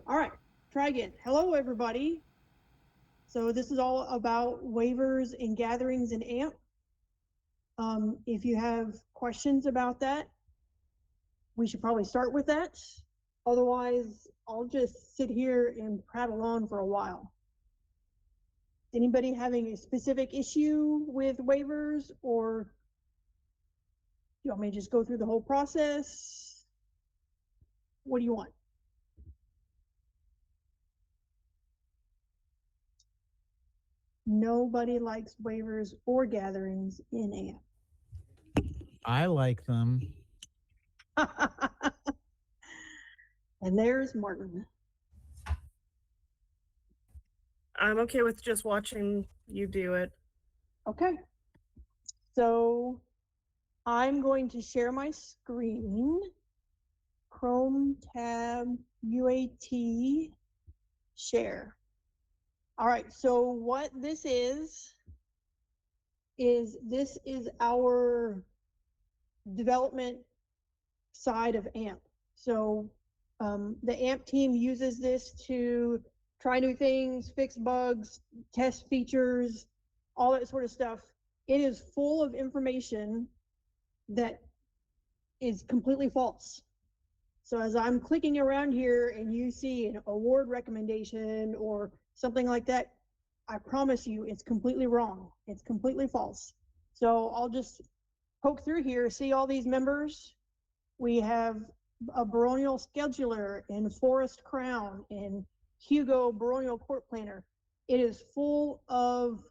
All right, try again. Hello, everybody. So this is all about waivers and gatherings in AMP. If you have questions about that, we should probably start with that. Otherwise, I'll just sit here and prattle on for a while. Anybody having a specific issue with waivers, or you want me to just go through the whole process? What do you want? Nobody likes waivers or gatherings in AMP. I like them. And there's Martin. I'm okay with just watching you do it. Okay. So I'm going to share my screen. Chrome tab UAT share. All right, so what this is this is our development side of AMP. So the AMP team uses this to try new things, fix bugs, test features, all that sort of stuff. It is full of information that is completely false. So as I'm clicking around here and you see an award recommendation or something like that, I promise you it's completely wrong. It's completely false. So I'll just poke through here, see all these members. We have a baronial scheduler and Forest Crown and Hugo baronial court planner. It is full of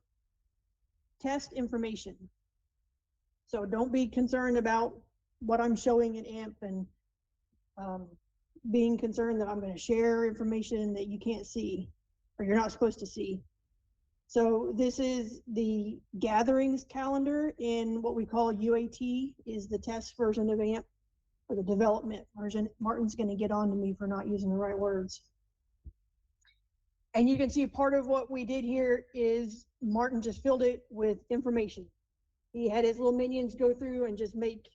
test information. So don't be concerned about what I'm showing in AMP and being concerned that I'm going to share information that you can't see or you're not supposed to see. So this is the gatherings calendar in what we call UAT, is the test version of AMP, or the development version. Martin's going to get on to me for not using the right words. And you can see part of what we did here is Martin just filled it with information. He had his little minions go through and just make,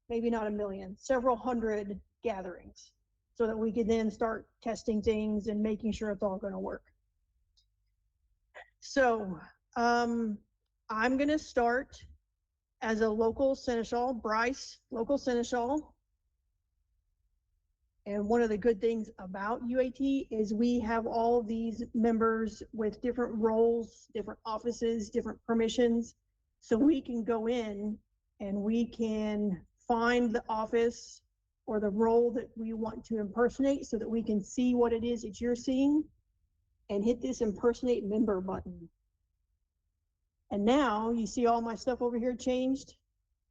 maybe not a million, several hundred gatherings so that we could then start testing things and making sure it's all going to work. So I'm going to start as a local seneschal, Bryce, local seneschal. And one of the good things about UAT is we have all these members with different roles, different offices, different permissions. So we can go in and we can find the office or the role that we want to impersonate so that we can see what it is that you're seeing and hit this impersonate member button. And now you see all my stuff over here changed.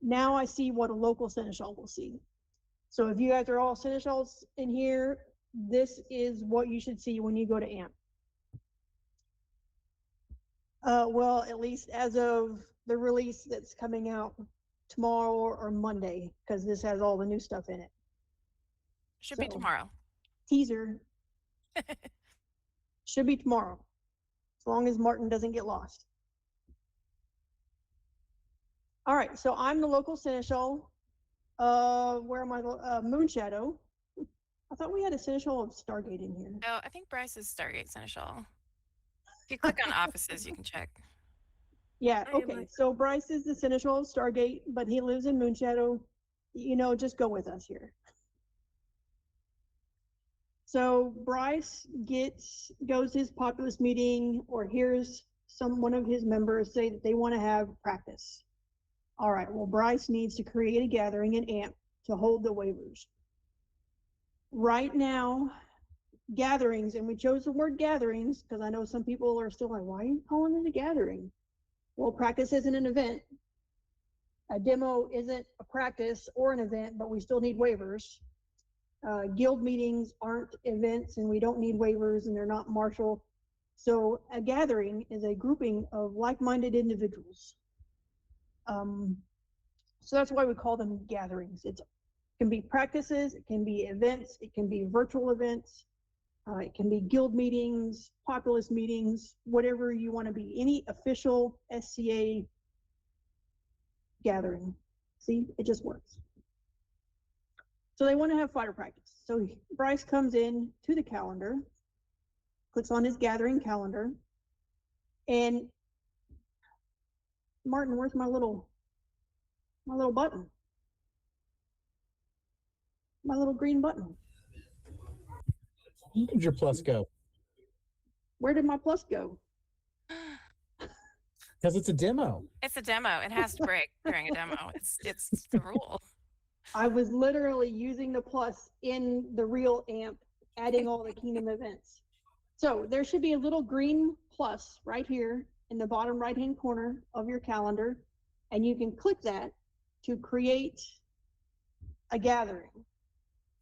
Now I see what a local seneschal will see. So if you guys are all seneschals in here, this is what you should see when you go to AMP. Well, at least as of the release that's coming out tomorrow or Monday, because this has all the new stuff in it. Should be tomorrow. Teaser. Should be tomorrow, as long as Martin doesn't get lost. All right, so I'm the local seneschal. Where am I? Moonshadow. I thought we had a seneschal of Stargate in here. Oh, I think Bryce is Stargate seneschal. If you click on offices, you can check. Yeah, okay. So Bryce is the seneschal of Stargate, but he lives in Moonshadow. You know, just go with us here. So Bryce goes to his populist meeting or hears one of his members say that they want to have practice. All right, well, Bryce needs to create a gathering in AMP to hold the waivers. Right now, gatherings, and we chose the word gatherings because I know some people are still like, why are you calling it a gathering? Well, practice isn't an event. A demo isn't a practice or an event, but we still need waivers. Guild meetings aren't events and we don't need waivers and they're not martial. So a gathering is a grouping of like-minded individuals. So that's why we call them gatherings. It can be practices, it can be events, it can be virtual events, it can be guild meetings, populist meetings, whatever you want to be, any official SCA gathering. See, it just works. So they want to have fighter practice. So Bryce comes in to the calendar, clicks on his gathering calendar, and Martin, where's my little button? My little green button. Where did your plus go? Where did my plus go? Because it's a demo. It's a demo. It has to break during a demo. It's the rule. I was literally using the plus in the real AMP, adding all the Kingdom events. So there should be a little green plus right here in the bottom right-hand corner of your calendar, and you can click that to create a gathering.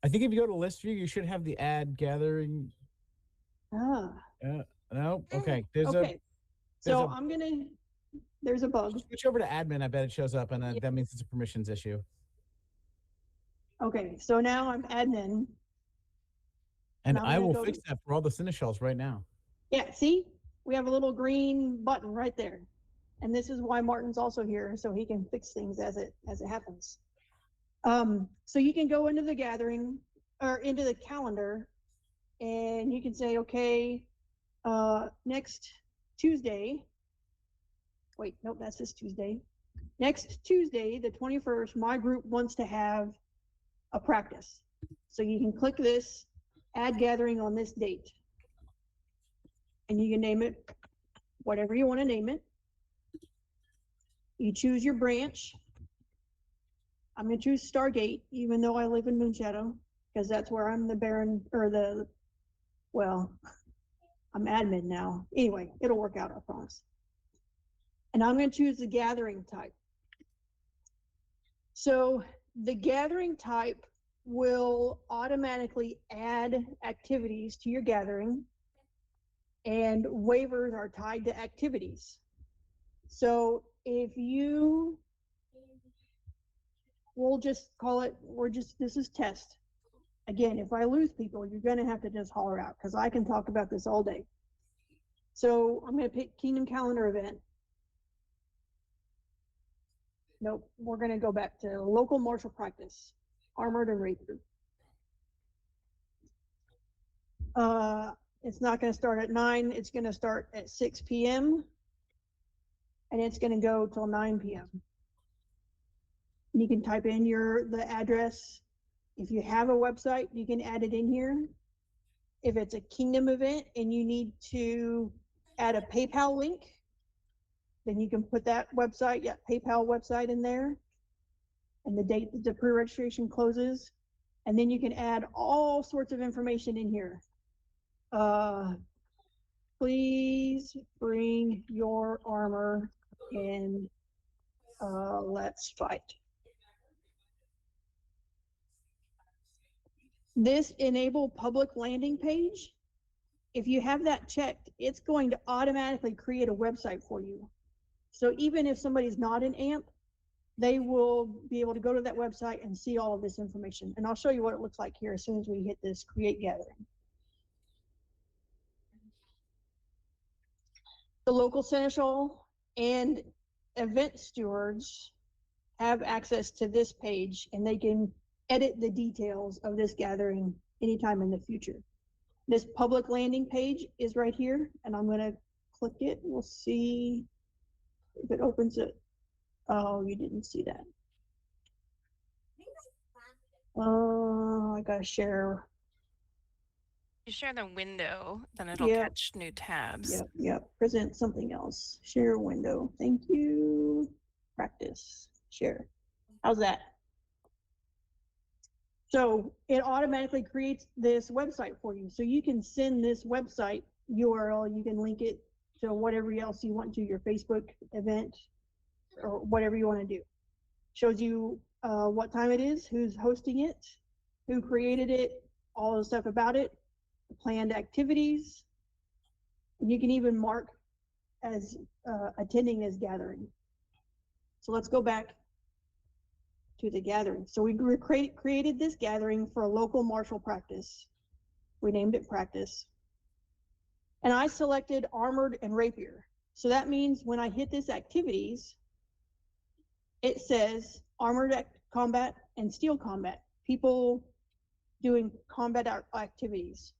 I think if you go to list view, you should have the add gathering. Ah, No, okay. There's a bug. switch over to admin. I bet it shows up, and that means it's a permissions issue. Okay, so now I'm admin. And I'm I gonna will go fix that for all the Seneschals right now. Yeah, see, we have a little green button right there. And this is why Martin's also here, so he can fix things as it happens. So you can go into the gathering or into the calendar, and you can say, okay, next Tuesday. Wait, nope, that's this Tuesday. Next Tuesday, the 21st, my group wants to have a practice. So you can click this, add gathering on this date. And you can name it whatever you want to name it. You choose your branch. I'm going to choose Stargate, even though I live in Moonshadow, because that's where I'm the Baron, or well, I'm admin now. Anyway, it'll work out, I promise. And I'm going to choose the gathering type. So the gathering type will automatically add activities to your gathering, and waivers are tied to activities. So if we'll just call it, this is test. Again, if I lose people, you're gonna have to just holler out, because I can talk about this all day. So I'm gonna pick Kingdom Calendar event. Nope, we're gonna go back to local martial practice, armored and rapier. It's not going to start at 9. It's going to start at 6 p.m. and it's going to go till 9 p.m. You can type in the address. If you have a website, you can add it in here. If it's a Kingdom event and you need to add a PayPal link, then you can put that website, PayPal website in there, and the date that the pre-registration closes. And then you can add all sorts of information in here. Please bring your armor and let's fight. This enable public landing page, if you have that checked, it's going to automatically create a website for you. So even if somebody's not an AMP, they will be able to go to that website and see all of this information. And I'll show you what it looks like here as soon as we hit this create gathering. The local seneschal and event stewards have access to this page, and they can edit the details of this gathering anytime in the future. This public landing page is right here, and I'm going to click it. We'll see if it opens it. Oh, you didn't see that. I gotta share. You share the window, then it'll catch new tabs. Yep. Present something else. Share window. Thank you. Practice. Share. How's that? So it automatically creates this website for you. So you can send this website URL. You can link it to whatever else you want to, your Facebook event or whatever you want to do. Shows you what time it is, who's hosting it, who created it, all the stuff about it, planned activities. And you can even mark as attending this gathering. So let's go back to the gathering. So we created this gathering for a local martial practice. We named it practice. And I selected armored and rapier. So that means when I hit this activities, it says armored combat and steel combat. People doing combat activities.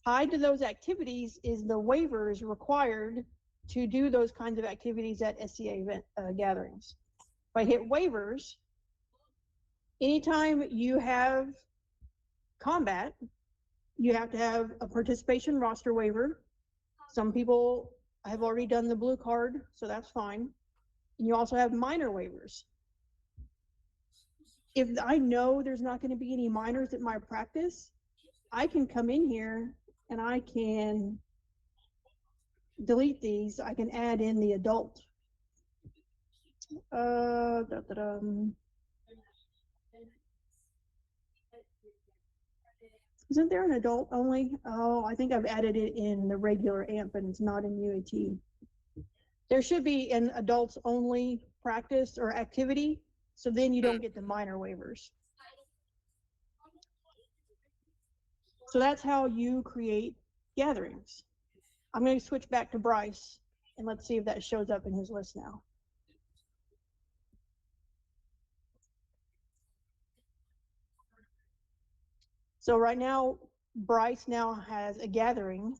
Tied to those activities is the waivers required to do those kinds of activities at SCA event gatherings. If I hit waivers, anytime you have combat, you have to have a participation roster waiver. Some people have already done the blue card, so that's fine. And you also have minor waivers. If I know there's not going to be any minors at my practice, I can come in here and I can delete these. I can add in the adult. Isn't there an adult only? Oh, I think I've added it in the regular AMP and it's not in UAT. There should be an adults only practice or activity, so then you don't get the minor waivers. So that's how you create gatherings. I'm going to switch back to Bryce and let's see if that shows up in his list now. So right now, Bryce now has a gathering.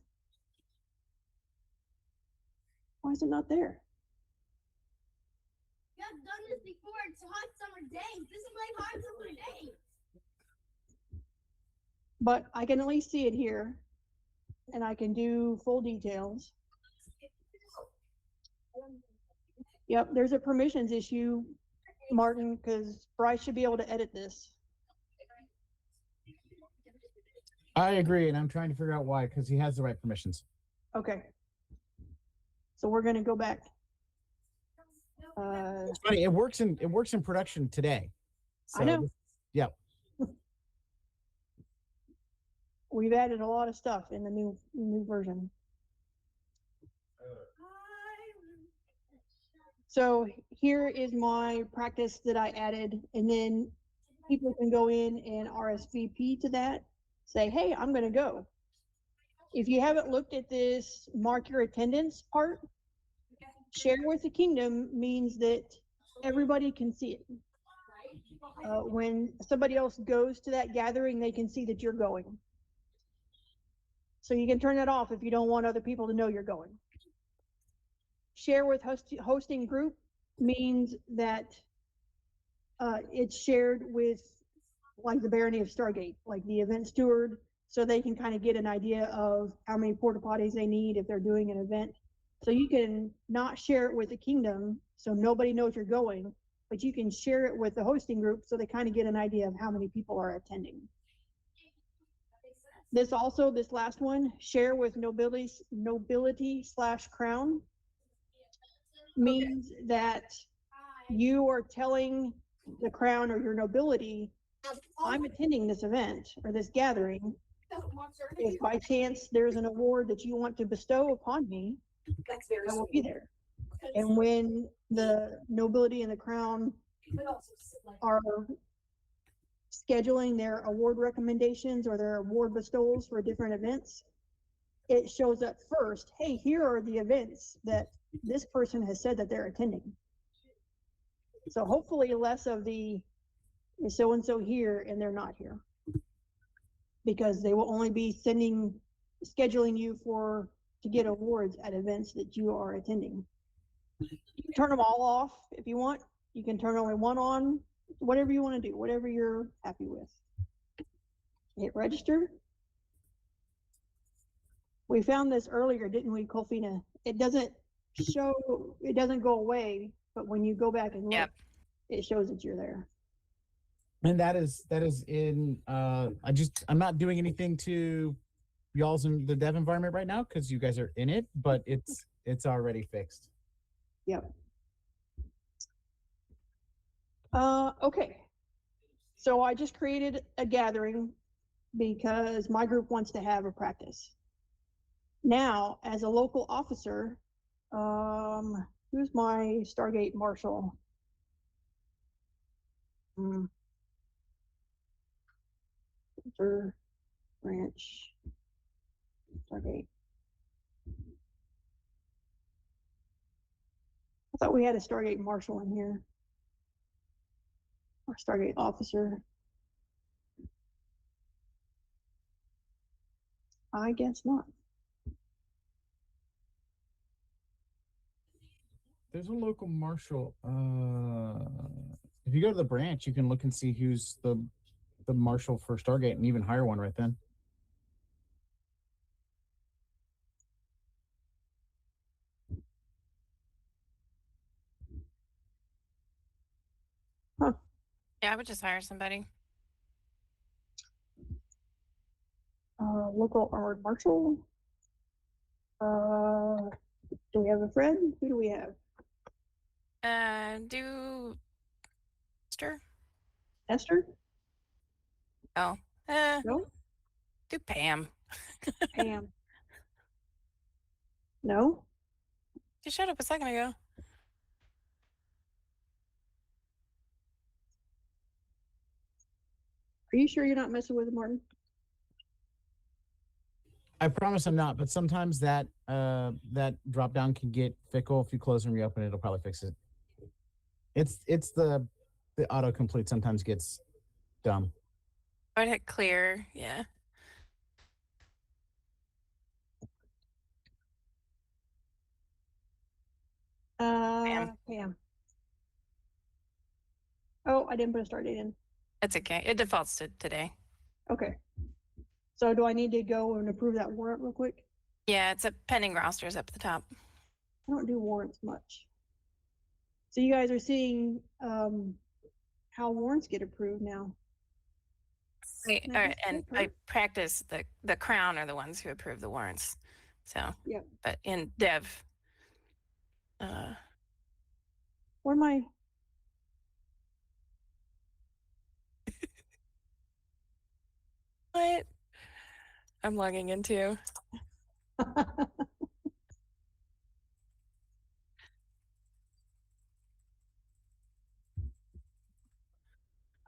Why is it not there? You have done this before. It's hot summer days. This is like hot summer days. But I can at least see it here and I can do full details. Yep, there's a permissions issue, Martin, because Bryce should be able to edit this. I agree, and I'm trying to figure out why, because he has the right permissions. Okay. So we're gonna go back. It's funny, it works in production today. So I know. Yeah. We've added a lot of stuff in the new version. So here is my practice that I added, and then people can go in and RSVP to that. Say, hey, I'm gonna go. If you haven't looked at this mark your attendance part, share with the kingdom means that everybody can see it. When somebody else goes to that gathering, they can see that you're going. So you can turn that off if you don't want other people to know you're going. Share with hosting group means that it's shared with like the Barony of Stargate, like the event steward, so they can kind of get an idea of how many porta potties they need if they're doing an event. So you can not share it with the kingdom so nobody knows you're going, but you can share it with the hosting group so they kind of get an idea of how many people are attending. This last one, share with nobility/crown, means that you are telling the crown or your nobility, I'm attending this event or this gathering. If by chance there's an award that you want to bestow upon me, I will be there. And when the nobility and the crown are scheduling their award recommendations or their award bestowals for different events, it shows up first, hey, here are the events that this person has said that they're attending. So hopefully less of the is so-and-so here and they're not here, because they will only be scheduling you to get awards at events that you are attending. You can turn them all off if you want. You can turn only one on, whatever you want to do, whatever you're happy with. Hit register. We found this earlier, didn't we, Colfina? It doesn't go away, but when you go back and look, Yep. It shows that you're there. And that is in I'm not doing anything to y'all's in the dev environment right now because you guys are in it, but it's already fixed. Yep. Okay. So I just created a gathering because my group wants to have a practice. Now, as a local officer, who's my Stargate Marshal? Branch, Stargate. I thought we had a Stargate Marshal in here. Or Stargate Officer. I guess not. There's a local marshal. If you go to the branch, you can look and see who's the marshal for Stargate, and even hire one right then. Yeah, I would just hire somebody. Local armored marshal. Do we have a friend? Who do we have? Do Esther? Esther? Oh, No. do Pam. Pam? No. She showed up a second ago. Are you sure you're not messing with it, Martin? I promise I'm not, but sometimes that that drop down can get fickle. If you close and reopen it, it'll probably fix it. It's the autocomplete sometimes gets dumb. I would hit clear. Yeah. Pam. Oh, I didn't put a start date in. It's okay. It defaults to today. Okay. So do I need to go and approve that warrant real quick? Yeah, it's a pending rosters up at the top. I don't do warrants much. So you guys are seeing how warrants get approved now. Wait, Can I just and click I her? practice the crown are the ones who approve the warrants. So Yep. but in dev, Where am I? what? I'm logging into.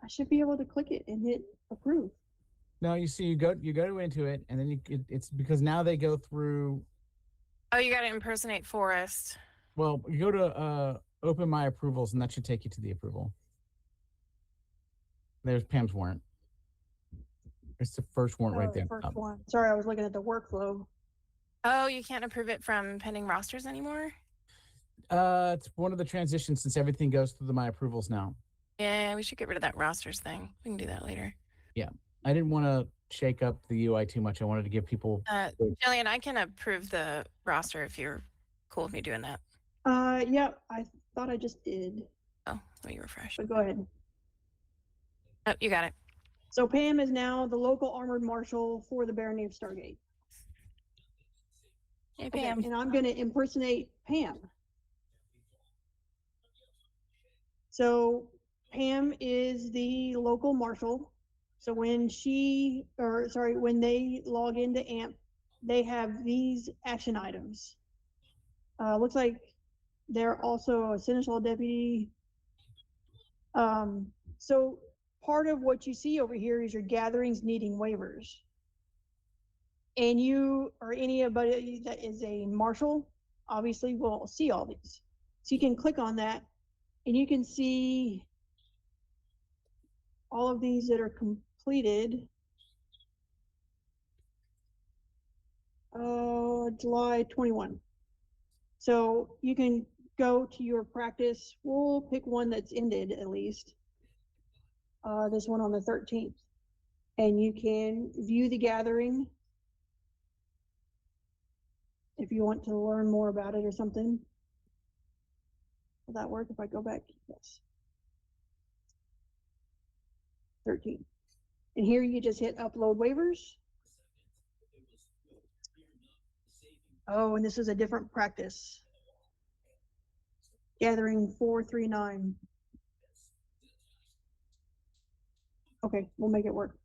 I should be able to click it and hit approve. No, you see, you go into it, and then it's because now they go through. Oh, you got to impersonate Forrest. Well, you go to open my approvals, and that should take you to the approval. There's Pam's warrant. It's the first warrant right The there. first one. Sorry, I was looking at the workflow. Oh, you can't approve it from pending rosters anymore? It's one of the transitions since everything goes through my approvals now. Yeah, we should get rid of that rosters thing. We can do that later. Yeah, I didn't want to shake up the UI too much. I wanted to give people. Jillian, I can approve the roster if you're cool with me doing that. Yeah, I thought I just did, Oh, let me refresh. but go ahead. Oh, you got it. So Pam is now the local armored marshal for the Barony of Stargate. Hey, Okay, Pam. and I'm going to impersonate Pam. So Pam is the local marshal. So when when they log into AMP, they have these action items. Looks like they're also a Seneschal deputy. So part of what you see over here is your gatherings needing waivers. And you or anybody that is a marshal obviously will see all these. So you can click on that and you can see all of these that are completed. July 21. So you can go to your practice. We'll pick one that's ended at least. This one on the 13th. And you can view the gathering if you want to learn more about it or something. Will that work if I go back? Yes. 13. And here you just hit upload waivers. Oh, and this is a different practice. Gathering 439. Okay, we'll make it work.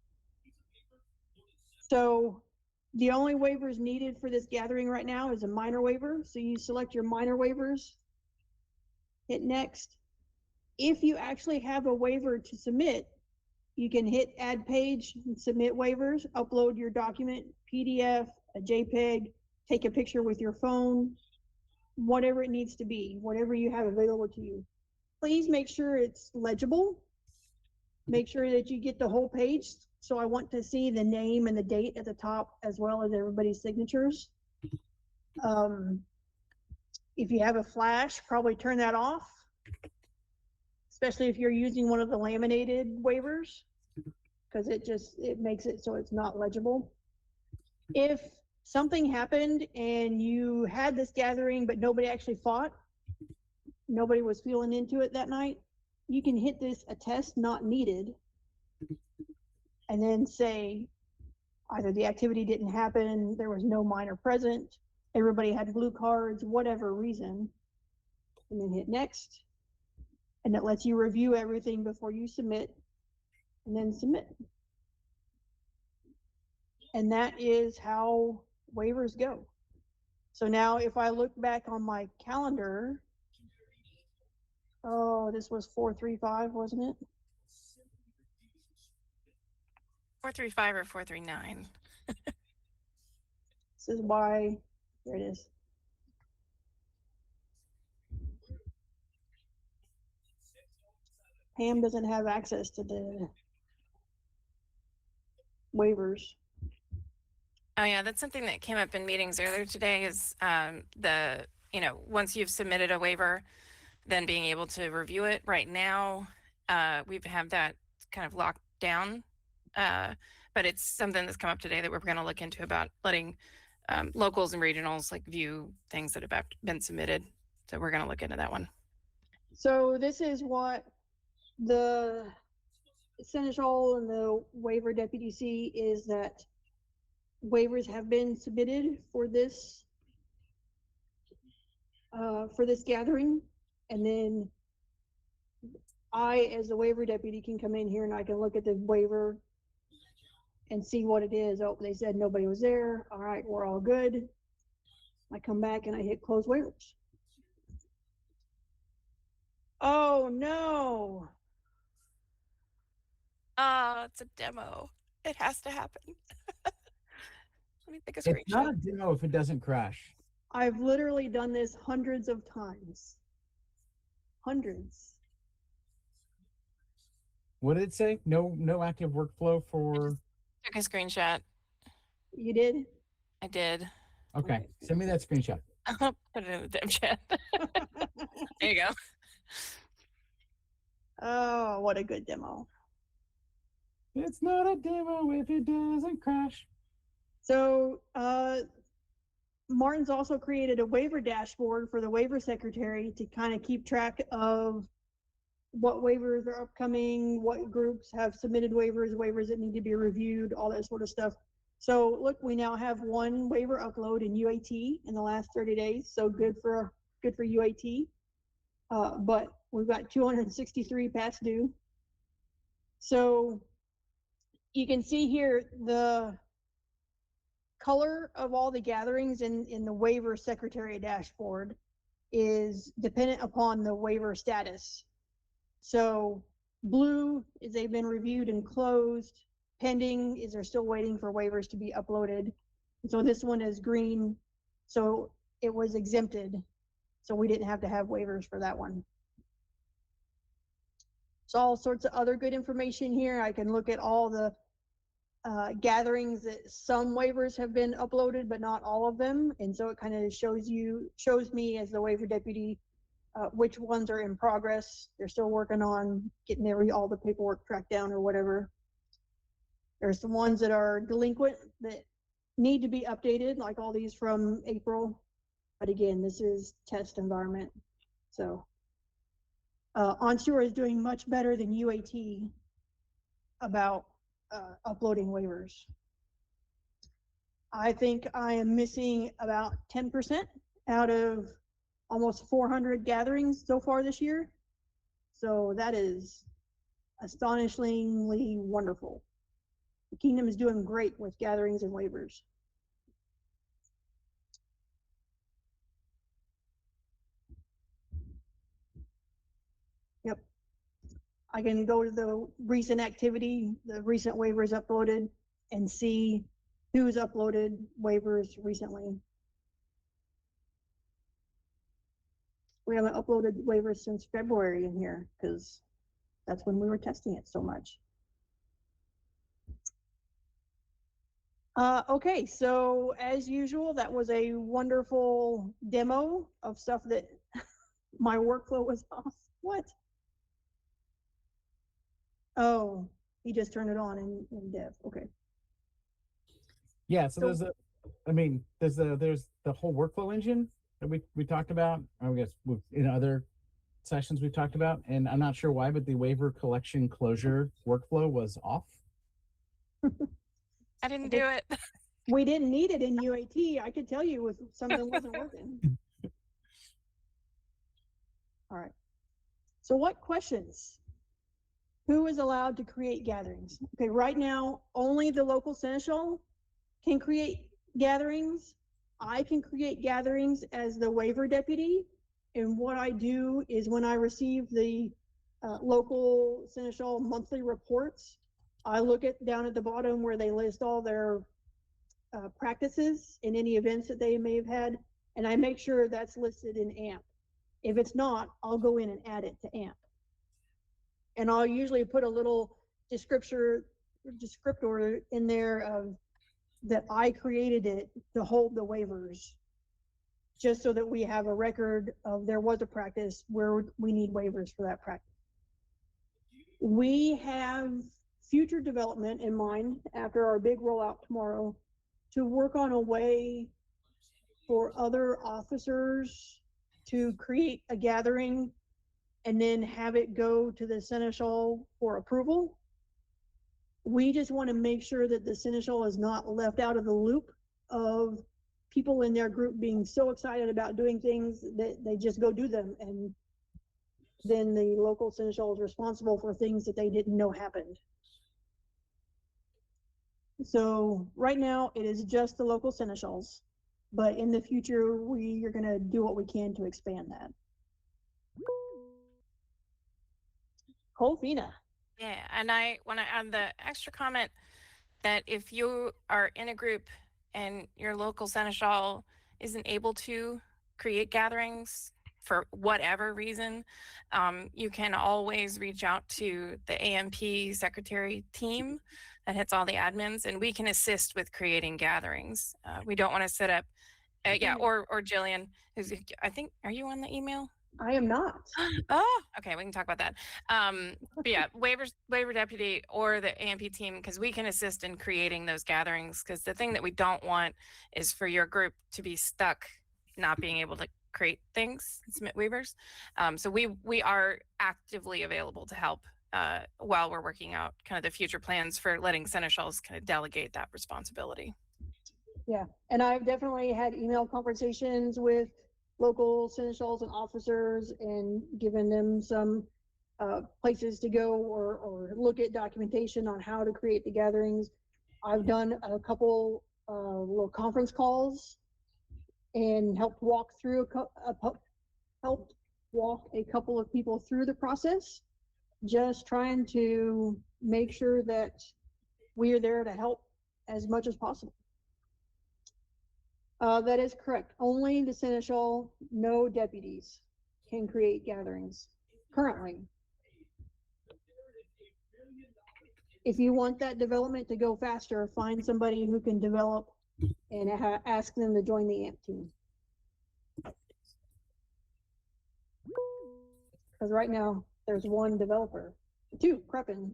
So the only waivers needed for this gathering right now is a minor waiver. So you select your minor waivers, hit next. If you actually have a waiver to submit, you can hit add page and submit waivers, upload your document, PDF, a JPEG, take a picture with your phone, whatever it needs to be, whatever you have available to you. Please make sure it's legible make sure that you get the whole page. So I want to see the name and the date at the top as well as everybody's signatures. If you have a flash, probably turn that off, especially if you're using one of the laminated waivers, because it makes it so it's not legible. If something happened and you had this gathering, but nobody actually fought, nobody was feeling into it that night, you can hit this attest not needed, and then say either the activity didn't happen, there was no minor present, everybody had blue cards, whatever reason, and then hit next. And it lets you review everything before you submit, and then submit. And that is how waivers go. So now if I look back on my calendar, oh, this was 435, wasn't it? 435 or 439. This is why, here it is. Pam doesn't have access to the waivers. Oh yeah, that's something that came up in meetings earlier today is once you've submitted a waiver, then being able to review it. Right now, we have that kind of locked down, but it's something that's come up today that we're going to look into about letting locals and regionals like view things that have been submitted. So we're going to look into that one. So this is what the Seneschal and the waiver deputy see, is that waivers have been submitted for this gathering, and then I, as the waiver deputy, can come in here and I can look at the waiver and see what it is. Oh, they said nobody was there. All right, we're all good. I come back and I hit close waivers. Oh no. It's a demo. It has to happen. Let me take a It's screenshot. not a demo if it doesn't crash. I've literally done this hundreds of times. Hundreds. What did it say? No active workflow for. Took a screenshot. You did? I did. Okay, send me that screenshot. I'll put it in the dev chat. There you go. Oh, what a good demo. It's not a demo if it doesn't crash. So Martin's also created a waiver dashboard for the waiver secretary to kind of keep track of what waivers are upcoming, what groups have submitted waivers that need to be reviewed, all that sort of stuff. So look, we now have one waiver upload in UAT in the last 30 days. So good for UAT. But we've got 263 past due. So you can see here the color of all the gatherings in the waiver secretary dashboard is dependent upon the waiver status. So blue is they've been reviewed and closed. Pending is they're still waiting for waivers to be uploaded. And so this one is green, so it was exempted. So we didn't have to have waivers for that one. So all sorts of other good information here. I can look at all the gatherings that some waivers have been uploaded, but not all of them. And so it kind of shows me as the waiver deputy, which ones are in progress. They're still working on getting all the paperwork tracked down or whatever. There's the ones that are delinquent that need to be updated, like all these from April. But again, this is test environment. So Ansteorra is doing much better than UAT about uploading waivers. I think I am missing about 10% out of almost 400 gatherings so far this year. So that is astonishingly wonderful. The Kingdom is doing great with gatherings and waivers. Yep. I can go to the recent activity, the recent waivers uploaded, and see who's uploaded waivers recently. We haven't uploaded waivers since February in here because That's when we were testing it so much. Okay, so as usual, that was a wonderful demo of stuff that my workflow was off. What? Oh, he just turned it on in dev. Okay. Yeah, so So- there's there's the whole workflow engine that we talked about. I guess in other sessions we've talked about, and I'm not sure why, but the waiver collection closure workflow was off. I didn't do it. We didn't need it in UAT. I could tell you if something wasn't working. All right. So what questions? Who is allowed to create gatherings? Okay, right now, only the local seneschal can create gatherings. I can create gatherings as the waiver deputy. And what I do is when I receive the local seneschal monthly reports, I look down at the bottom where they list all their practices and any events that they may have had, and I make sure that's listed in AMP. If it's not, I'll go in and add it to AMP. And I'll usually put a little descriptor in there of that I created it to hold the waivers, just so that we have a record of there was a practice where we need waivers for that practice. We have future development in mind after our big rollout tomorrow to work on a way for other officers to create a gathering and then have it go to the seneschal for approval. We just want to make sure that the seneschal is not left out of the loop of people in their group being so excited about doing things that they just go do them, and then the local seneschal is responsible for things that they didn't know happened. So right now it is just the local seneschals, but in the future we are going to do what we can to expand that. Colfina. Yeah, and I want to add the extra comment that if you are in a group and your local seneschal isn't able to create gatherings for whatever reason, you can always reach out to the AMP secretary team that hits all the admins, and we can assist with creating gatherings. We don't want to set up, or Jillian, who's, I think, are you on the email? I am not. Oh, okay, we can talk about that. But yeah, waiver deputy or the AMP team, because we can assist in creating those gatherings. Because the thing that we don't want is for your group to be stuck not being able to create things and submit waivers. So we are actively available to help while we're working out kind of the future plans for letting seneschals kind of delegate that responsibility. Yeah, and I've definitely had email conversations with local seneschals and officers and given them some places to go or look at documentation on how to create the gatherings. I've done a couple little conference calls and helped walk a couple of people through the process, just trying to make sure that we are there to help as much as possible. That is correct. Only the seneschal, no deputies, can create gatherings currently. If you want that development to go faster, find somebody who can develop and ask them to join the AMP team. Because right now there's one developer, two prepping.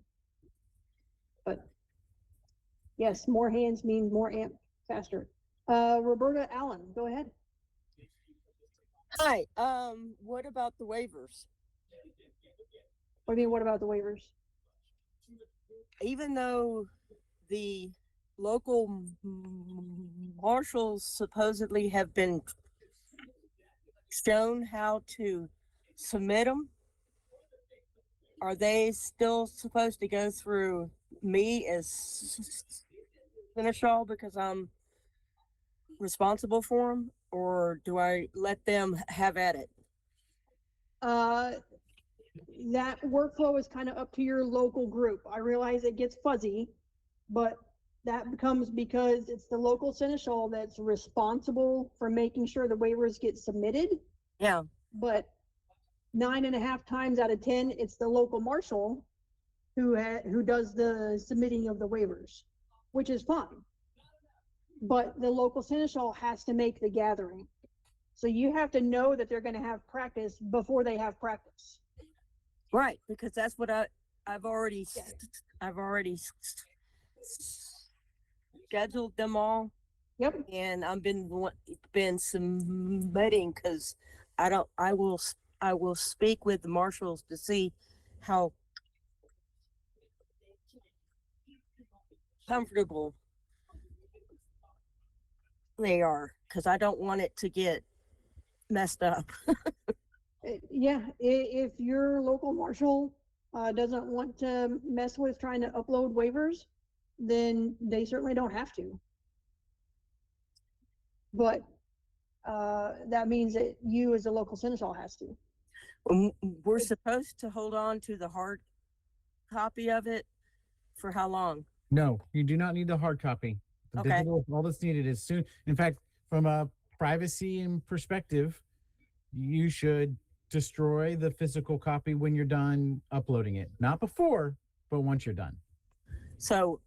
But yes, more hands means more AMP faster. Roberta Allen, go ahead. Hi, what about the waivers? What do you mean, what about the waivers? Even though the local marshals supposedly have been shown how to submit them, are they still supposed to go through me as seneschal because I'm responsible for them, or do I let them have at it? That workflow is kind of up to your local group. I realize it gets fuzzy, but that becomes because it's the local seneschal that's responsible for making sure the waivers get submitted. Yeah. But 9.5 times out of 10, it's the local marshal who does the submitting of the waivers, which is fine. But the local seneschal has to make the gathering. So you have to know that they're going to have practice before they have practice. Right, because that's what I've already scheduled them all, Yep. and I've been submitting because I will speak with the marshals to see how comfortable they are, because I don't want it to get messed up. Yeah, if your local marshal doesn't want to mess with trying to upload waivers, then they certainly don't have to. But that means that you as a local seneschal has to. We're supposed to hold on to the hard copy of it for how long? No, you do not need the hard copy. The Okay. digital, all that's needed is soon. In fact, from a privacy and perspective, you should destroy the physical copy when you're done uploading it. Not before, but once you're done. So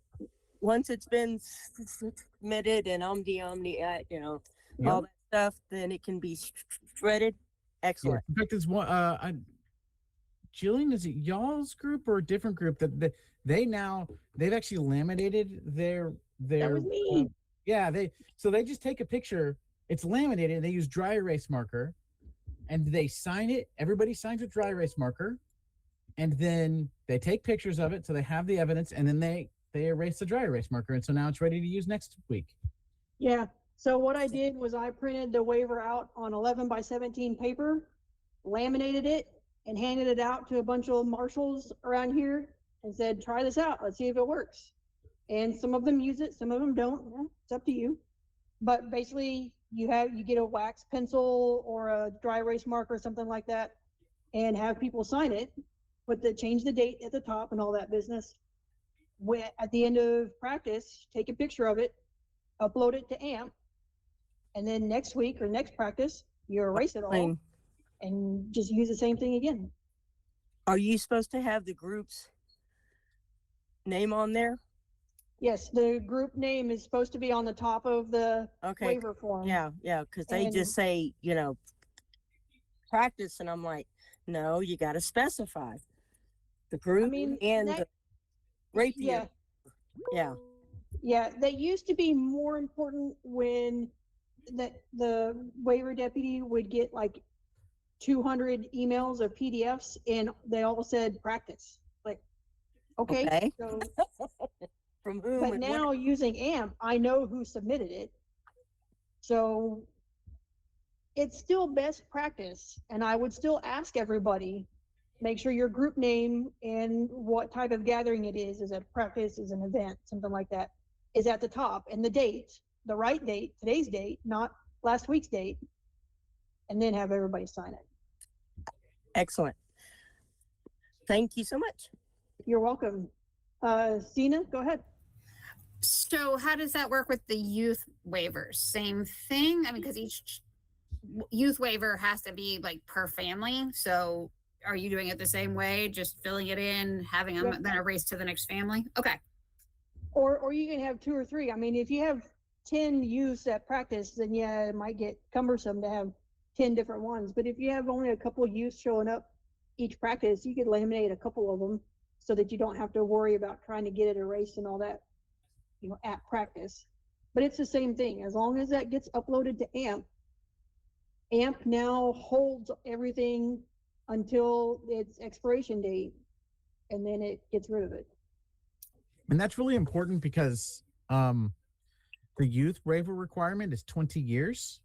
once it's been submitted and omni, Yep. all that stuff, then it can be shredded. Yeah. Excellent. In fact, there's one. Jillian, is it y'all's group or a different group they've actually laminated their That was me. yeah, they just take a picture. It's laminated. And they use dry erase marker, and they sign it. Everybody signs with dry erase marker, and then they take pictures of it so they have the evidence, and then they erase the dry erase marker, and so now it's ready to use next week. Yeah. So what I did was I printed the waiver out on 11 by 17 paper, laminated it, and handed it out to a bunch of marshals around here and said, try this out. Let's see if it works. And some of them use it, some of them don't. Yeah, it's up to you. But basically you get a wax pencil or a dry erase marker or something like that, and have people sign it, change the date at the top and all that business. At the end of practice, take a picture of it, upload it to AMP, and then next week or next practice, you erase it all and just use the same thing again. Are you supposed to have the group's name on there? Yes, the group name is supposed to be on the top of the Okay. waiver form. Yeah, because they And- just say, practice, and I'm like, no, you got to specify the group and that- the rapier. Yeah. Yeah. Yeah, that used to be more important when the waiver deputy would get like 200 emails of PDFs and they all said practice. Like, okay. So, From whom? but and now using AMP, I know who submitted it. So it's still best practice. And I would still ask everybody, make sure your group name and what type of gathering it is it practice, is an event, something like that, is at the top, and the date, the right date, today's date, not last week's date, and then have everybody sign it. Excellent. Thank you so much. You're welcome. Sina, go ahead. So how does that work with the youth waivers? Same thing? I mean, because each youth waiver has to be like per family. So are you doing it the same way? Just filling it in, having them then erase to the next family? Okay. Or you can have 2 or 3. I mean, if you have 10 youths at practice, then yeah, it might get cumbersome to have 10 different ones. But if you have only a couple of youths showing up each practice, you could laminate a couple of them so that you don't have to worry about trying to get it erased and all that, at practice. But it's the same thing. As long as that gets uploaded to AMP, AMP now holds everything until its expiration date, and then it gets rid of it. And that's really important because the youth waiver requirement is 20 years.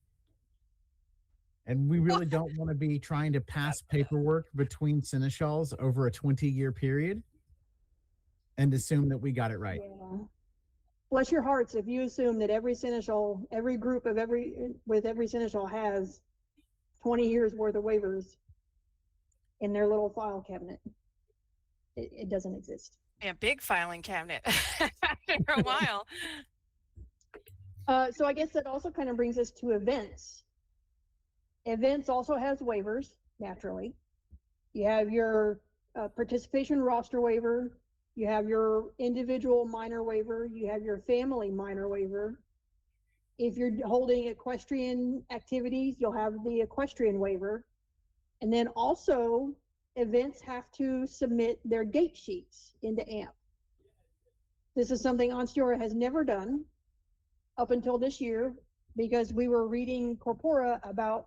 And we really don't want to be trying to pass paperwork between seneschals over a 20-year period and assume that we got it right. Yeah. Bless your hearts if you assume that every seneschal, every group of every seneschal has 20 years worth of waivers in their little file cabinet. It doesn't exist. Yeah, big filing cabinet after a while. So I guess that also kind of brings us to events. Events also has waivers, naturally. You have your participation roster waiver, you have your individual minor waiver, you have your family minor waiver. If you're holding equestrian activities, you'll have the equestrian waiver. And then also, events have to submit their gate sheets into AMP. This is something Ansteorra has never done up until this year, because we were reading Corpora about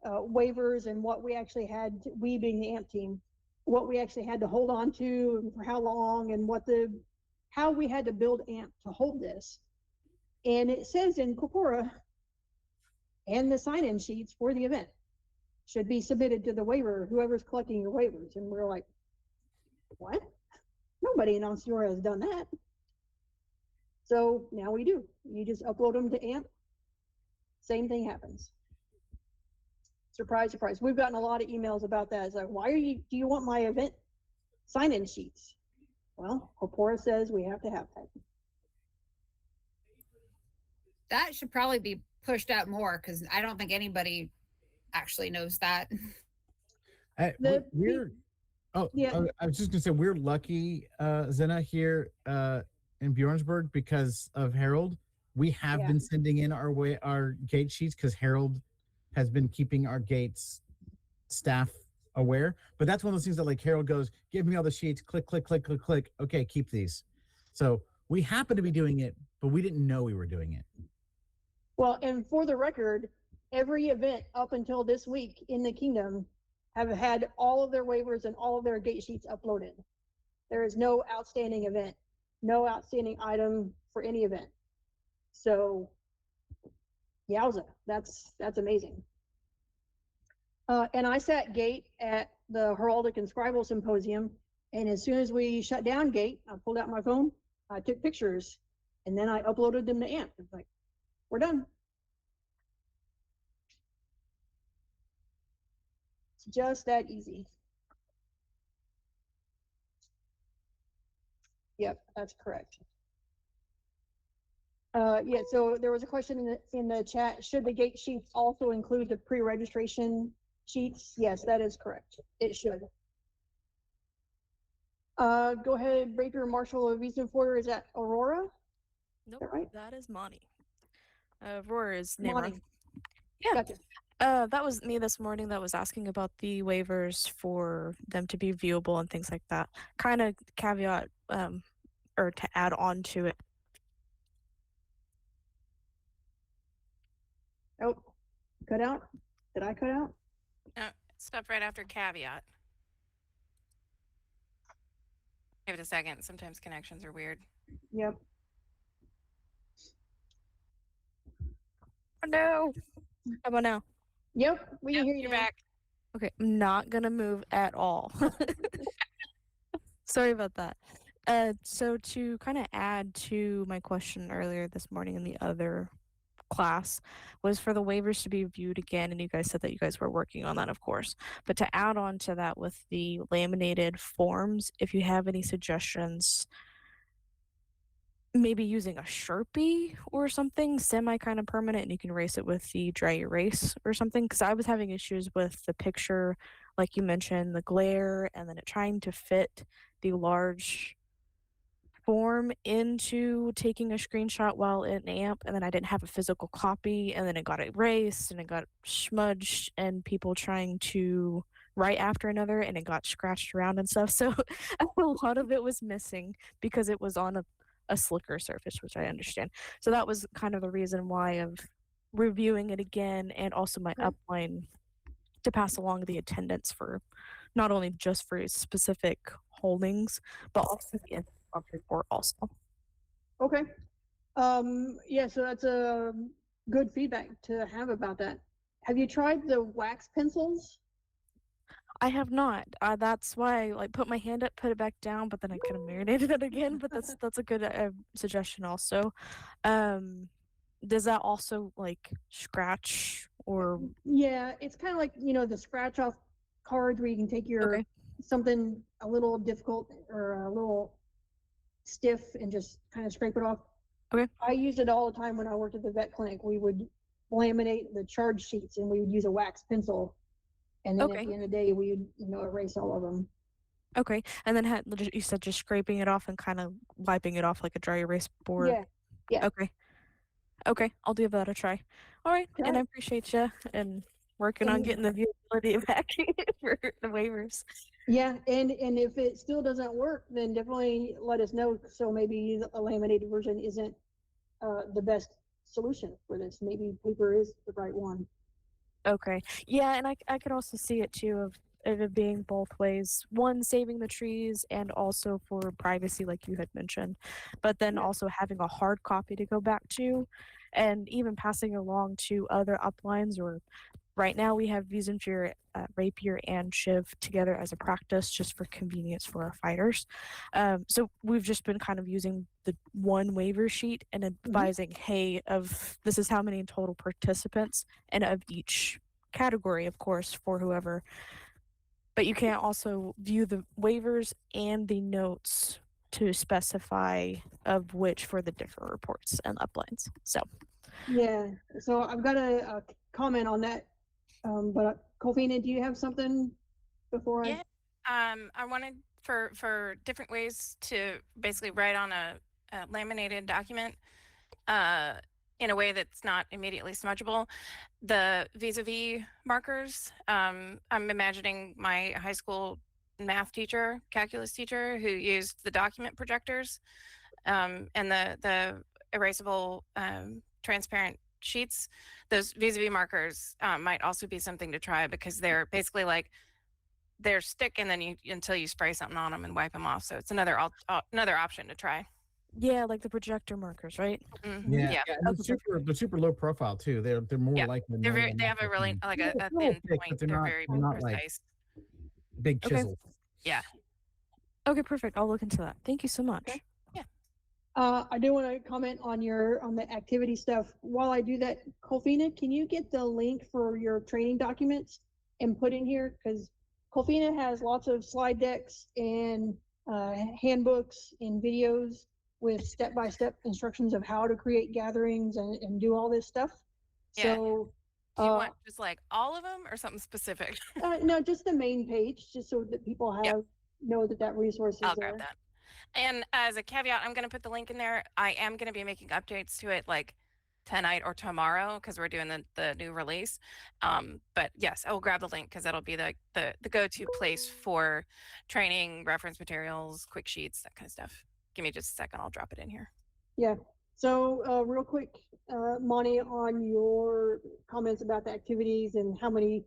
waivers and what we actually had, we being the AMP team, what we actually had to hold on to and for how long, and how we had to build AMP to hold this. And it says in Corpora, and the sign-in sheets for the event should be submitted to the waiver, whoever's collecting your waivers. And we're like, what? Nobody in Ansteorra has done that. So now we do. You just upload them to AMP. Same thing happens. Surprise, surprise. We've gotten a lot of emails about that. It's like, do you want my event sign-in sheets? Well, Corpora says we have to have that. That should probably be pushed out more, because I don't think anybody actually knows that. We're Yeah. I was just gonna say we're lucky, Zena, here in Bjornsburg, because of Harold. We have Yeah. been sending in our gate sheets because Harold has been keeping our gates staff aware. But that's one of those things that, like, Harold goes, give me all the sheets, click, click, click, click, click. Okay, keep these. So we happen to be doing it, but we didn't know we were doing it. Well, and for the record, every event up until this week in the kingdom have had all of their waivers and all of their gate sheets uploaded. There is no outstanding event, no outstanding item for any event. So, yowza, that's amazing. And I sat gate at the Heraldic and Scribal Symposium, and as soon as we shut down gate, I pulled out my phone, I took pictures, and then I uploaded them to AMP. It's like, we're done. It's just that easy. Yep, that's correct. Yeah, so there was a question in the chat. Should the gate sheets also include the pre-registration sheets? Yes, that is correct. It should. Go ahead, Breaker Marshal of Eastern Florida. Is that Aurora? Nope, that right? that is Monty. Aurora is Namra. Monty. Yeah. Gotcha. That was me this morning that was asking about the waivers for them to be viewable and things like that. Kind of caveat, or to add on to it. Oh, cut out? Did I cut out? Stop right after caveat. Give it a second. Sometimes connections are weird. Yep. Oh no! How about now? Yep, we can hear you You're now. back. Okay, I'm not gonna move at all. Sorry about that. So to kind of add to my question earlier this morning in the other class was for the waivers to be viewed again, and you guys said that you guys were working on that, of course. But to add on to that with the laminated forms, if you have any suggestions, maybe using a Sharpie or something semi kind of permanent, and you can erase it with the dry erase or something, because I was having issues with the picture, like you mentioned, the glare, and then it trying to fit the large form into taking a screenshot while in AMP, and then I didn't have a physical copy, and then it got erased and it got smudged, and people trying to write after another, and it got scratched around and stuff. So a lot of it was missing because it was on a slicker surface, which I understand. So that was kind of the reason why of reviewing it again, and also my upline to pass along the attendance for not only just for specific holdings, but also the report also. Okay. Yeah, so that's a good feedback to have about that. Have you tried the wax pencils? I have not. That's why I like put my hand up, put it back down, but then I kind of marinated it again. But that's a good suggestion also. Does that also like scratch or? Yeah, it's kind of like, the scratch off cards where you can take your Okay. something a little difficult or a little stiff and just kind of scrape it off. Okay. I used it all the time when I worked at the vet clinic. We would laminate the charge sheets and we would use a wax pencil And then Okay. at the end of the day, we would, erase all of them. Okay. And then you said just scraping it off and kind of wiping it off like a dry erase board. Yeah. Okay. Okay. I'll give that a try. All right. Try And I it. appreciate you and working on And- getting the viewability back for the waivers. Yeah, and if it still doesn't work, then definitely let us know. So maybe a laminated version isn't the best solution for this. Maybe paper is the right one. Okay. Yeah, and I could also see it too of it being both ways. One, saving the trees and also for privacy, like you had mentioned. But then Yeah. also having a hard copy to go back to and even passing along to other uplines or right now we have Wiesenfeuer, Rapier, and Shiv together as a practice just for convenience for our fighters. So we've just been kind of using the one waiver sheet and advising, hey, of this is how many total participants and of each category, of course, for whoever. But you can't also view the waivers and the notes to specify of which for the different reports and uplines. So Yeah. So I've got a comment on that. But Colvina, do you have something before Yeah. I wanted for different ways to basically write on a laminated document in a way that's not immediately smudgeable. The vis-a-vis markers. I'm imagining my high school math teacher, calculus teacher, who used the document projectors and the erasable transparent sheets. Those vis-a-vis markers might also be something to try because they're basically like they're stick and then until you spray something on them and wipe them off. So it's another option to try. yeah, like the projector markers, right? Yeah, Yeah. and they're super low profile too. They're more Yeah, like They're very. They have a really like a thin point. They're very precise. big Okay. chisel. Yeah. Okay, perfect. I'll look into that. Thank you so much. Okay. I do want to comment on the activity stuff. While I do that, Colfina, can you get the link for your training documents and put in here? Because Colfina has lots of slide decks and handbooks and videos with step-by-step instructions of how to create gatherings and do all this stuff. Yeah. So Do you want just like all of them or something specific? no, just the main page, just so that people have know that resource is I'll there. grab that. And as a caveat, I'm going to put the link in there. I am going to be making updates to it like tonight or tomorrow because we're doing the new release. But yes, I will grab the link because that'll be the go-to place for training, reference materials, quick sheets, that kind of stuff. Give me just a second. I'll drop it in here. Yeah. So real quick, Monty, on your comments about the activities and how many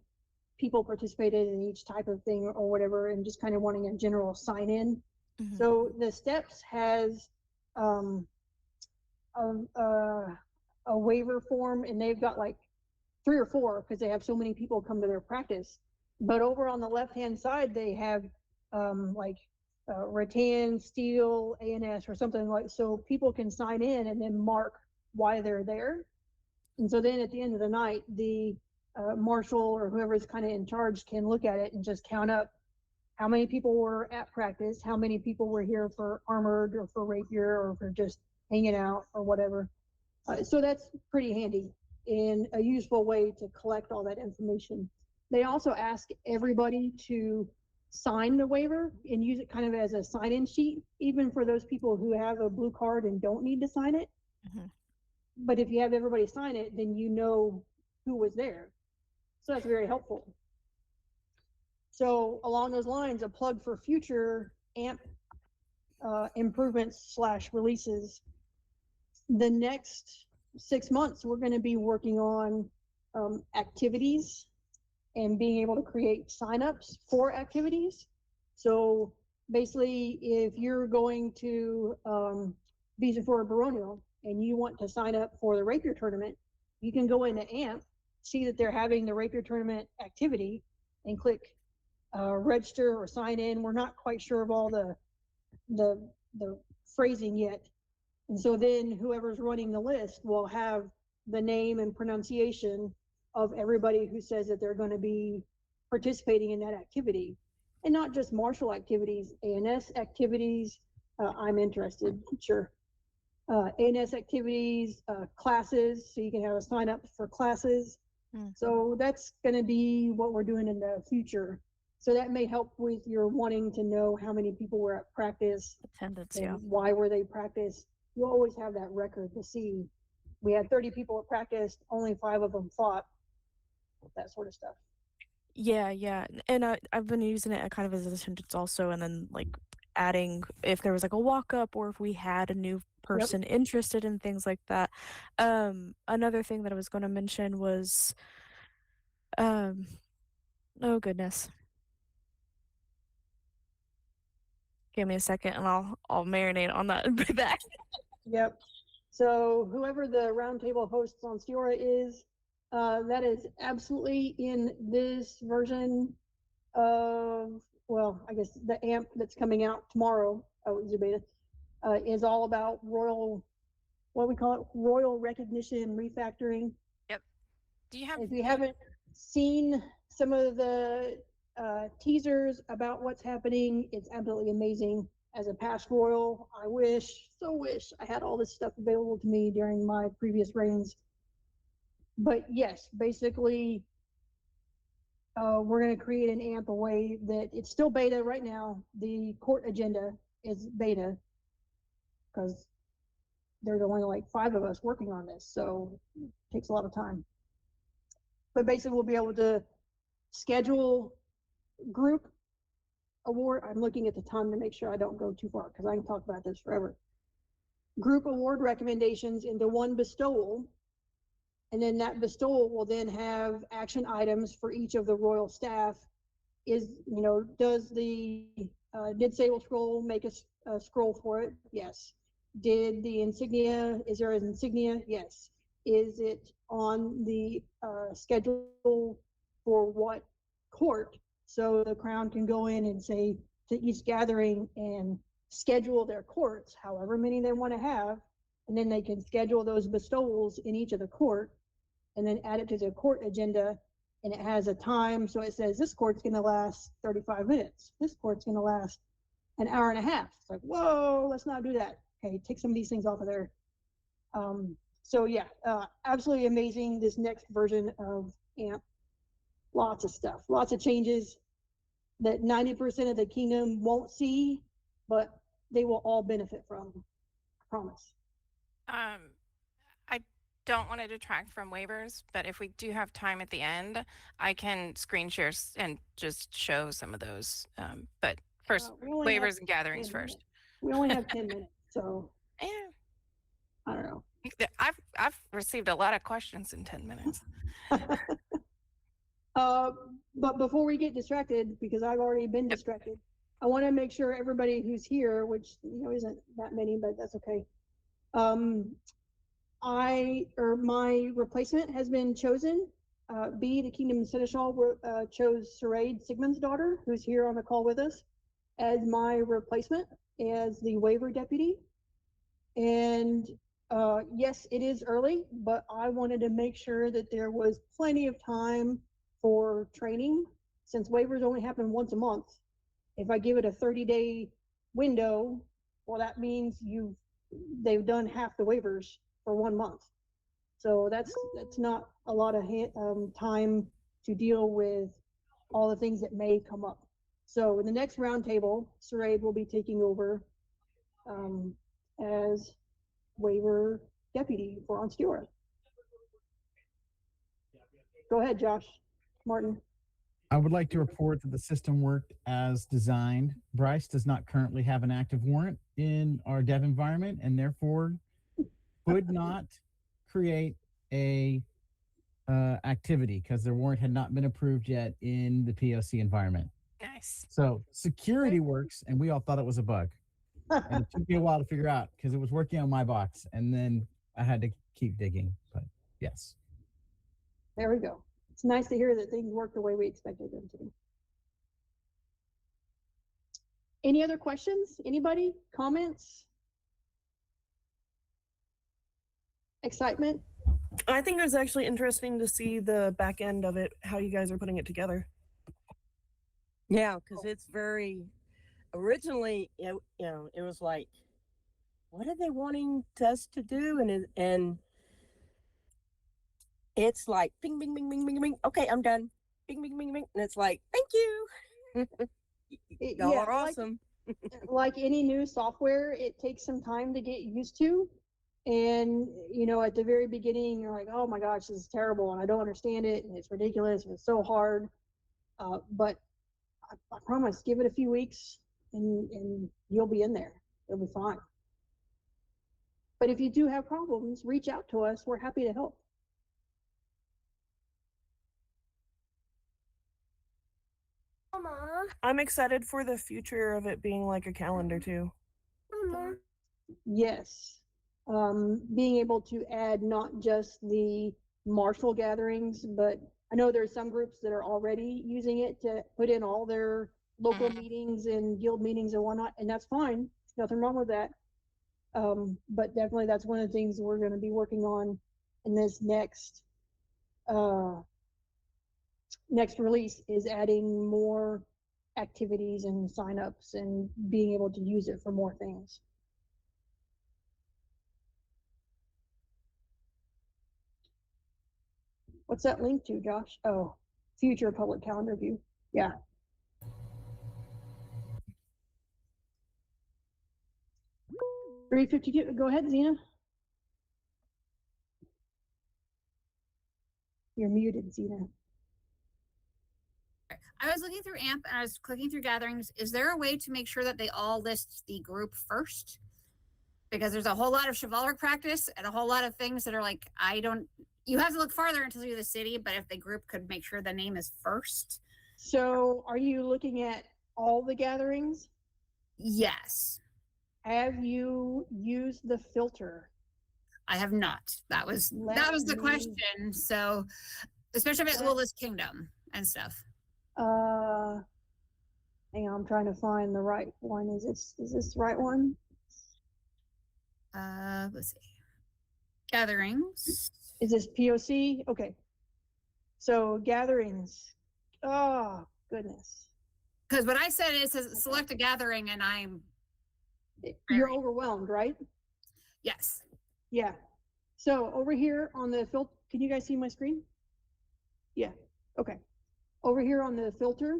people participated in each type of thing or whatever, and just kind of wanting a general sign in. Mhm. So the steps has a waiver form, and they've got like 3 or 4 because they have so many people come to their practice. But over on the left-hand side, they have like rattan, steel, ANS, or something like, so people can sign in and then mark why they're there. And so then at the end of the night, the marshal or whoever's kind of in charge can look at it and just count up how many people were at practice, how many people were here for armored or for rapier or for just hanging out or whatever. So that's pretty handy and a useful way to collect all that information. They also ask everybody to sign the waiver and use it kind of as a sign-in sheet, even for those people who have a blue card and don't need to sign it. Mhm. But if you have everybody sign it, then you know who was there. So that's very helpful. So along those lines, a plug for future AMP improvements / releases. The next 6 months, we're going to be working on activities and being able to create signups for activities. So basically, if you're going to Visa for a Baronial and you want to sign up for the Rapier tournament, you can go into AMP, see that they're having the Rapier tournament activity, and click register or sign in. We're not quite sure of all the phrasing yet. And so then whoever's running the list will have the name and pronunciation of everybody who says that they're going to be participating in that activity. And not just martial activities, ANS activities. I'm interested, sure. ANS activities, classes, so you can have a sign up for classes, Mhm. So that's going to be what we're doing in the future. So that may help with your wanting to know how many people were at practice Attendance, and yeah. why were they practice. You always have that record to see. We had 30 people at practice, only 5 of them fought, that sort of stuff. Yeah, yeah. And I've been using it kind of as a sentence also, and then like adding if there was like a walk up or if we had a new person interested in things like that. Another thing that I was going to mention was, oh goodness. Give me a second and I'll marinate on that and be back. Yep. So whoever the roundtable hosts on Ansteorra is, that is absolutely in this version of, well, I guess the AMP that's coming out tomorrow, Zubeda, is all about royal, what we call it, royal recognition refactoring. Yep. Do you have? If you haven't seen some of the teasers about what's happening, it's absolutely amazing. As a past royal, I so wish I had all this stuff available to me during my previous reigns. But yes, basically, we're going to create an AMP a way that it's still beta right now. The court agenda is beta because there's only like 5 of us working on this, so it takes a lot of time. But basically, we'll be able to schedule group award. I'm looking at the time to make sure I don't go too far because I can talk about this forever. Group award recommendations into one bestowal, and then that bestowal will then have action items for each of the royal staff. Is, you know, does the did Sable Scroll make a scroll for it? Yes. Did the insignia, is there an insignia? Yes. Is it on the schedule for what court? So the crown can go in and say to each gathering and schedule their courts, however many they want to have, and then they can schedule those bestowals in each of the court and then add it to the court agenda, and it has a time. So it says this court's going to last 35 minutes. This court's going to last an hour and a half. It's like, whoa, let's not do that. Okay, take some of these things off of there. So yeah, absolutely amazing. This next version of AMP, lots of stuff, lots of changes that 90% of the kingdom won't see, but they will all benefit from, I promise. I don't want to detract from waivers, but if we do have time at the end, I can screen share and just show some of those. But first, waivers and gatherings first. We only have 10 minutes, so Yeah, I don't know. I've received a lot of questions in 10 minutes. But before we get distracted, because I've already been distracted, I want to make sure everybody who's here, which isn't that many, but that's okay. My replacement has been chosen. B, the Kingdom Seneschal, chose Saraid Sigmund's daughter, who's here on the call with us, as my replacement as the waiver deputy. And yes, it is early, but I wanted to make sure that there was plenty of time for training. Since waivers only happen once a month, if I give it a 30-day window, well, that means they've done half the waivers for 1 month. So that's not a lot of time to deal with all the things that may come up. So in the next roundtable, Saraid will be taking over as waiver deputy for Ansteorra. Go ahead, Josh. Martin. I would like to report that the system worked as designed. Bryce does not currently have an active warrant in our dev environment and therefore could not create a activity because their warrant had not been approved yet in the POC environment. Nice. So security works, and we all thought it was a bug. And it took me a while to figure out because it was working on my box, and then I had to keep digging. But yes. There we go. It's nice to hear that things work the way we expected them to. Any other questions? Anybody? Comments? Excitement? I think it was actually interesting to see the back end of it, how you guys are putting it together. Yeah, because it's very originally, it was like, what are they wanting us to do? And it's like bing, bing, bing, bing, bing, bing. Okay, I'm done. Bing, bing, bing, bing. And it's like, thank you. Y'all Yeah, are awesome. like any new software, it takes some time to get used to. And, you know, at the very beginning, you're like, oh my gosh, this is terrible. And I don't understand it. And it's ridiculous. And it's so hard. But I promise, give it a few weeks and you'll be in there. It'll be fine. But if you do have problems, reach out to us. We're happy to help. I'm excited for the future of it being like a calendar too. Yes. Being able to add not just the martial gatherings, but I know there's some groups that are already using it to put in all their local meetings and guild meetings and whatnot, and that's fine. Nothing wrong with that. But definitely that's one of the things we're going to be working on in this next release, is adding more activities and signups and being able to use it for more things. What's that link to, Josh? Oh, future public calendar view. Yeah. $3.52. Go ahead, Zena. You're muted, Zena. I was looking through AMP and I was clicking through gatherings. Is there a way to make sure that they all list the group first? Because there's a whole lot of chivalric practice and a whole lot of things that are like, you have to look farther until you're the city, but if the group could make sure the name is first. So are you looking at all the gatherings? Yes. Have you used the filter? I have not. That was the Let me- question. So especially if it will list kingdom and stuff. Hang on, I'm trying to find the right one. Is this the right one? Let's see. Gatherings. Is this POC? Okay. So gatherings. Oh, goodness. Because what I said is to select a gathering and You're overwhelmed, right? yes. Yeah. So over here on the filter, can you guys see my screen? Yeah. Okay. Over here on the filter,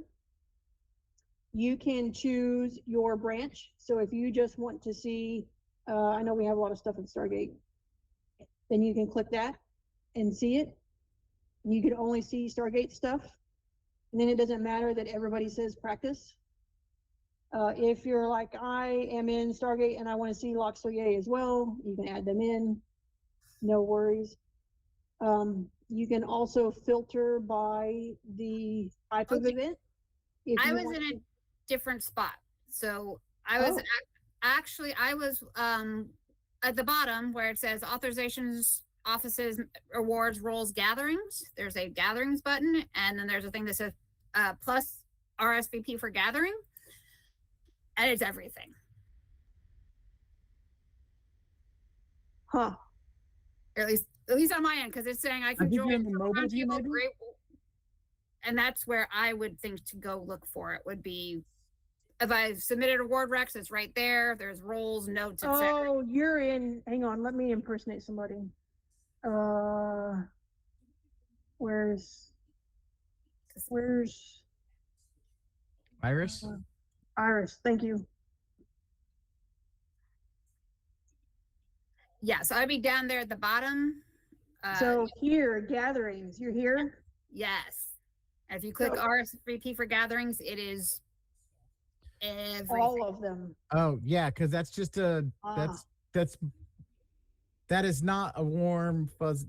you can choose your branch. So if you just want to see, I know we have a lot of stuff in Stargate, then you can click that and see it. You can only see Stargate stuff. And then it doesn't matter that everybody says practice. If you're like, I am in Stargate and I want to see Loxoye as well, you can add them in. No worries. You can also filter by the type of event. If I you was want in a to- different spot. So I was actually at the bottom where it says authorizations, offices, awards, roles, gatherings. There's a gatherings button, and then there's a thing that says plus RSVP for gathering, and it's everything. Huh. Or at least on my end, because it's saying I can think join. you're in the mobile view, maybe? And that's where I would think to go look for it, would be if I submitted award recs, it's right there. There's roles, notes, etc. Oh, you're in, hang on, let me impersonate somebody. Where's Iris? Iris? Thank you. Yeah, so I'd be down there at the bottom. So here, gatherings, you're here? Yes. And if you click So- RSVP for gatherings, it is everything. All of them. Oh yeah, because that's just Ah. that is not a warm fuzz.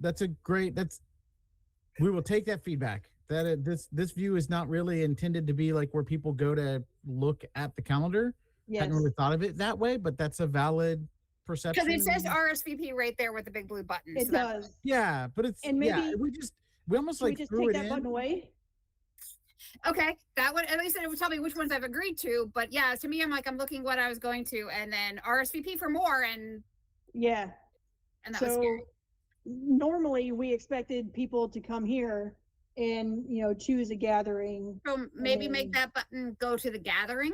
We will take that feedback. This view is not really intended to be like where people go to look at the calendar. Yes. Hadn't really thought of it that way, but that's a valid perception. Because it says RSVP right there with the big blue button. It so that's- does. Yeah, but it's And yeah. maybe- We almost Should we like just threw take it that in. button away? Okay, that would at least it would tell me which ones I've agreed to. But yeah, to me, I'm looking what I was going to, and then RSVP for more, and Yeah. that was scary. Normally we expected people to come here and, choose a gathering. So maybe and make then- that button go to the gathering,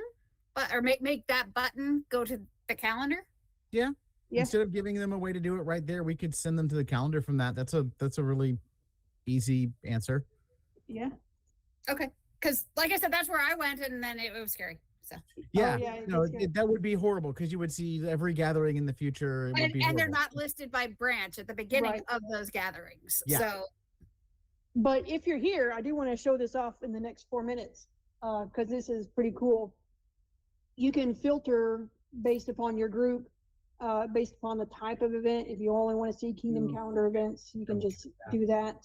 or make that button go to the calendar. Yeah. Instead of giving them a way to do it right there, we could send them to the calendar from that. That's a really easy answer. Yeah. Okay. Because, like I said, that's where I went, and then it was scary. So, Yeah, yeah, it no, gets good. that would be horrible because you would see every gathering in the future. It would be and they're horrible. not listed by branch at the beginning Right. of those gatherings. Yeah. So, But if you're here, I do want to show this off in the next 4 minutes because this is pretty cool. You can filter based upon your group, based upon the type of event. If you only want to see Kingdom Calendar events, you can just do that.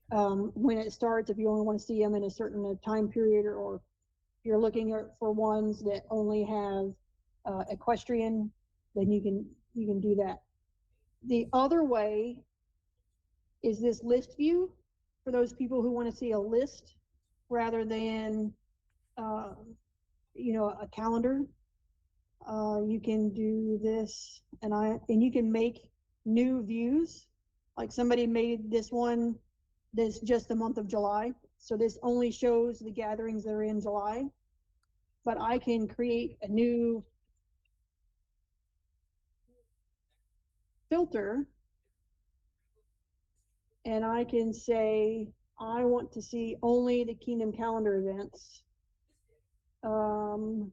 When it starts, if you only want to see them in a certain time period, or you're looking for ones that only have equestrian, then you can do that. The other way is this list view for those people who want to see a list rather than a calendar. You can do this, and you can make new views. Like somebody made this one that's just the month of July, so this only shows the gatherings that are in July. But I can create a new filter, and I can say I want to see only the Kingdom Calendar events. And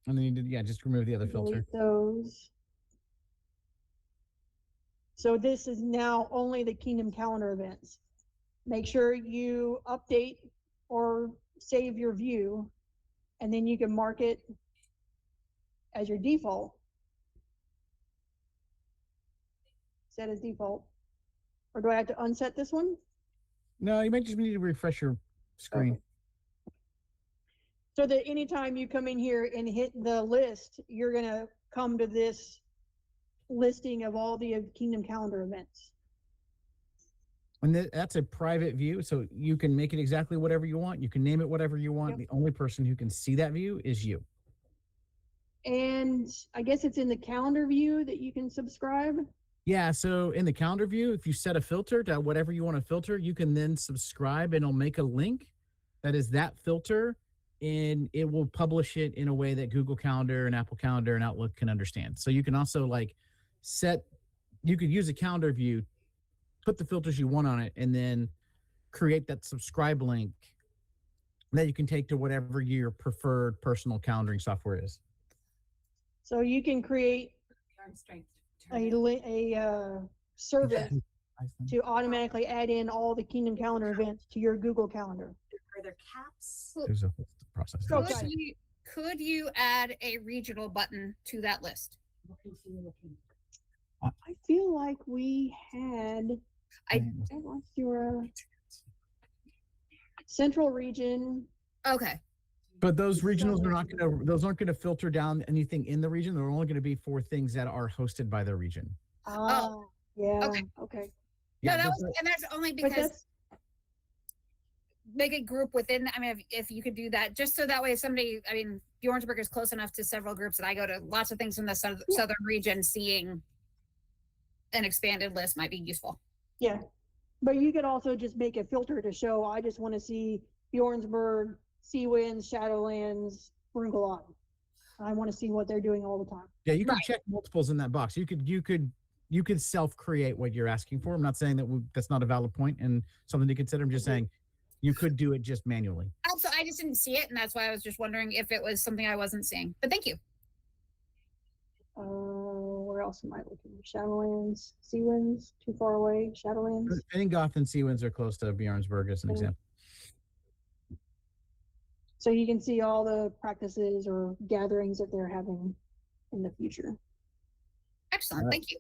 then you did, just remove the other filter. Delete those. So this is now only the Kingdom Calendar events. Make sure you update or save your view, and then you can mark it as your default. Set as default. Or do I have to unset this one? No, you might just need to refresh your screen. Okay. So that anytime you come in here and hit the list, you're gonna come to this listing of all the Kingdom Calendar events. And that's a private view, so you can make it exactly whatever you want. You can name it whatever you want. Yep. The only person who can see that view is you. And I guess it's in the calendar view that you can subscribe. Yeah, so in the calendar view, if you set a filter to whatever you want to filter, you can then subscribe, and it'll make a link that is that filter, and it will publish it in a way that Google Calendar and Apple Calendar and Outlook can understand. So you can also you could use a calendar view, put the filters you want on it, and then create that subscribe link that you can take to whatever your preferred personal calendaring software is. So you can create a service to automatically add in all the Kingdom Calendar events to your Google Calendar. Are there caps? There's a process. So could you add a regional button to that list? I feel like we had your Central Region. Okay. But those regionals aren't gonna filter down anything in the region. They're only gonna be for things that are hosted by the region. Oh, yeah. Okay. Okay. No, Yeah, that's only But because make a group within. I mean, if you could do that, just so that way, if somebody, I mean, Bjornsburg is close enough to several groups that I go to lots of things from the southern region. Seeing an expanded list might be useful. yeah. But you could also just make a filter to show, I just want to see Bjornsburg, Seawinds, Shadowlands, Brungelon. I want to see what they're doing all the time. Yeah, you can check multiples in that box. You could self-create what you're asking for. I'm not saying that that's not a valid point and something to consider. I'm just saying you could do it just manually. Also, I just didn't see it, and that's why I was just wondering if it was something I wasn't seeing. But thank you. Where else am I looking? Shadowlands, Seawinds, too far away. Shadowlands. Goth and Seawinds are close to Bjornsburg as an example. So you can see all the practices or gatherings that they're having in the future. Excellent. Thank you.